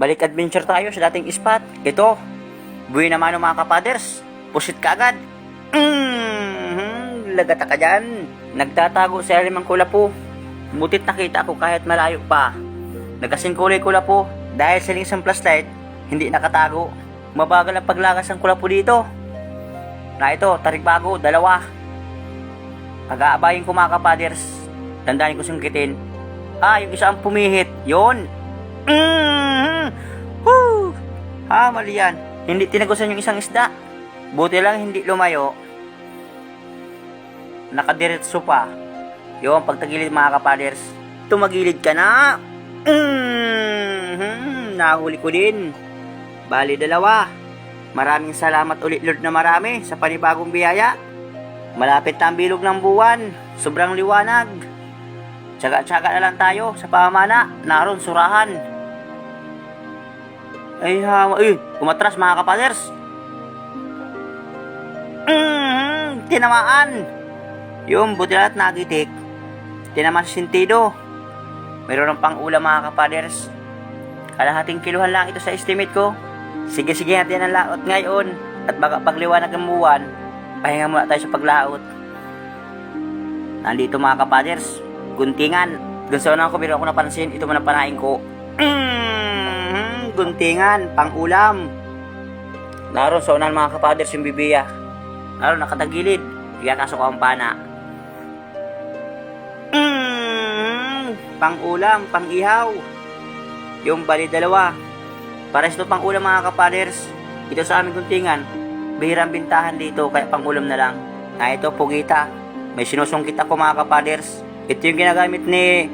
Balik adventure tayo sa dating spot. Ito, buhay naman ng mga kapaders. Pusit ka agad. Lagata ka dyan. Nagtatago sa ilalim ng kulapo. Butit nakita ko kahit malayo pa. Nagkasing kulay kulapo. Dahil sa isang flashlight, hindi nakatago. Mabagal ang paglagas ng kulapo dito. Na ito, tarik bago, dalawa. Pag-aabayin ko mga kapaders. Tandaan ko sungkitin. Yung isa ang pumihit. Yun. Woo! Mali yan. Hindi tinagusan yung isang isda. Buti lang hindi lumayo. Nakadiretso pa. Yung pagtagilid mga kapaders. Tumagilid ka na. Nahuli ko din. Bali dalawa. Maraming salamat ulit Lord na marami sa panibagong biyaya. Malapit na ang bilog ng buwan. Sobrang liwanag. Tsaga-tsaga na lang tayo sa pamana. Naroon surahan. Umatras mga kapaders. Tinamaan. Yung buti lahat nagitik. Tinamaan sa sentido. Mayroon ng pang-ulam mga kapaders. Kalahating kiluhan lang ito sa estimate ko. Sige natin ang laot ngayon. At baka pagliwanag ng buwan, pahinga muna tayo sa paglaot. Nandito mga kapaders, guntingan. Doon sa unang ko, pero ako napansin, ito man ang panain ko. Guntingan, pang-ulam. Naroon sa unahan mga kapaders yung bibiya. Naroon nakatagilid. Igakasok ko ang pana. Pang-ulam, pang-ihaw. Yung bali dalawa. Para ito pang-ulam mga kapaders. Ito sa aming guntingan. Bihirang bintahan dito kaya pang-ulam na lang. Ito pugita. May sinusungkit ako mga kapaders. Ito yung ginagamit ni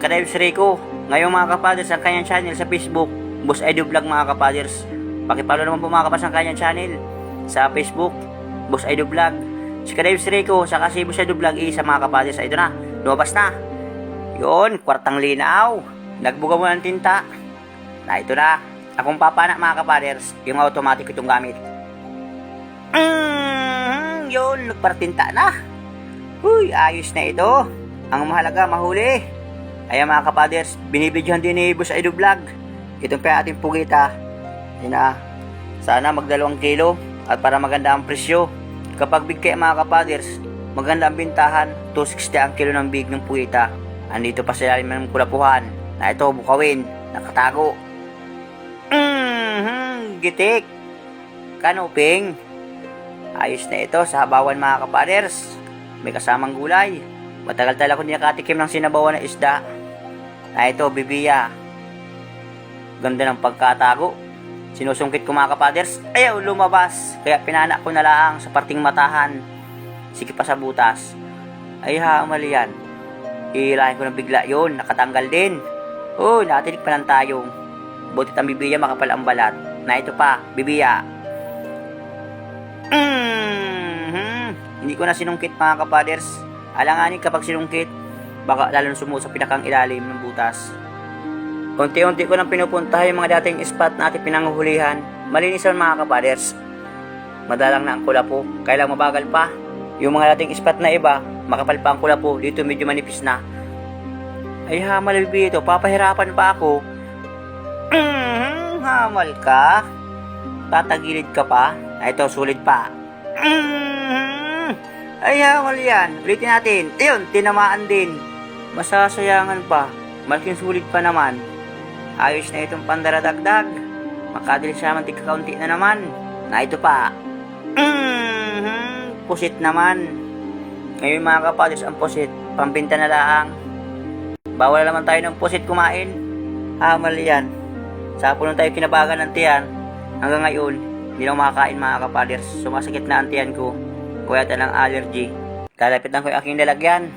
Kadayos Rico. Ngayon mga kapaders ang kanyang channel sa Facebook. Boss Edu Vlog mga kapaders. Pakipalo naman po mga kapaders ang kanyang channel sa Facebook. Boss Edu Vlog. Si Kadayos Rico saka si Boss Edu Vlog isa mga kapaders. Ito na. Lumabas na. Yun. Kwartang linaw. Nagbuga mo ng tinta. Ito na. Akong papana mga kapaders. Yung automatic itong gamit. Yun. Nagpartinta na. Uy. Ayos na ito. Ang mahalaga mahuli. Ayan mga kapaders. Binibidyohan din ni Boss Edu Vlog. Itong pa ating pugita. Yun na. Sana mag 2 kilo. At para maganda ang presyo. Kapag big kayo mga kapaders, maganda ang bintahan. 260 ang kilo ng big ng pugita. Andito pa sa ilalim ng kulapuhan. Na ito bukawin. Nakatago. Gitik. Kanuping. Ayos na ito sa habawan mga kapaders. May kasamang gulay. Matagal-tagal ako nakatikim ng sinabawan ng isda. Na ito bibiya. Ganda ng pagkatago. Sinusungkit ko mga kapaders. Ayaw lumabas. Kaya pinana ko na lang sa parting matahan. Sige pa sa butas. Mali yan. Hihilahin ko na bigla yun. Nakatanggal din. Natinig pa lang tayo. Butit ang bibiya makapal ang balat. Na ito pa, bibiya. Hindi ko na sinungkit mga kapaders. Alanganin kapag sinungkit, baka lalo sumuot sa pinakang ilalim ng butas. Unti-unti ko nang pinupuntahan yung mga dating spot na ating pinanghuhulihan. Malinis ang mga kapaders. Madalang na ang kulapo, kaya lang mabagal pa. Yung mga dating spot na iba, makapal pa ang kulapo, dito medyo manipis na. Hamal ito, papahirapan pa ako. Hamal ka? Tatagilid ka pa? Ito, sulit pa. Hamal yan. Ulitin natin. Ayun, tinamaan din. Masasayangan pa. Malaking sulit pa naman. Ayos na itong pandaradagdag. Makadali siya mantika kaunti na naman. Na ito pa. Pusit naman. Ngayon mga kapaders, ang pusit, pambinta na lang. Bawal naman tayo ng pusit kumain. Hamal yan. Sa puno tayo kinabagan ng tiyan. Hanggang ngayon, hindi lang makakain mga kapaders. Sumasakit na ang tiyan ko. Kaya ng allergy. Lalapitan ko yung aking lalagyan.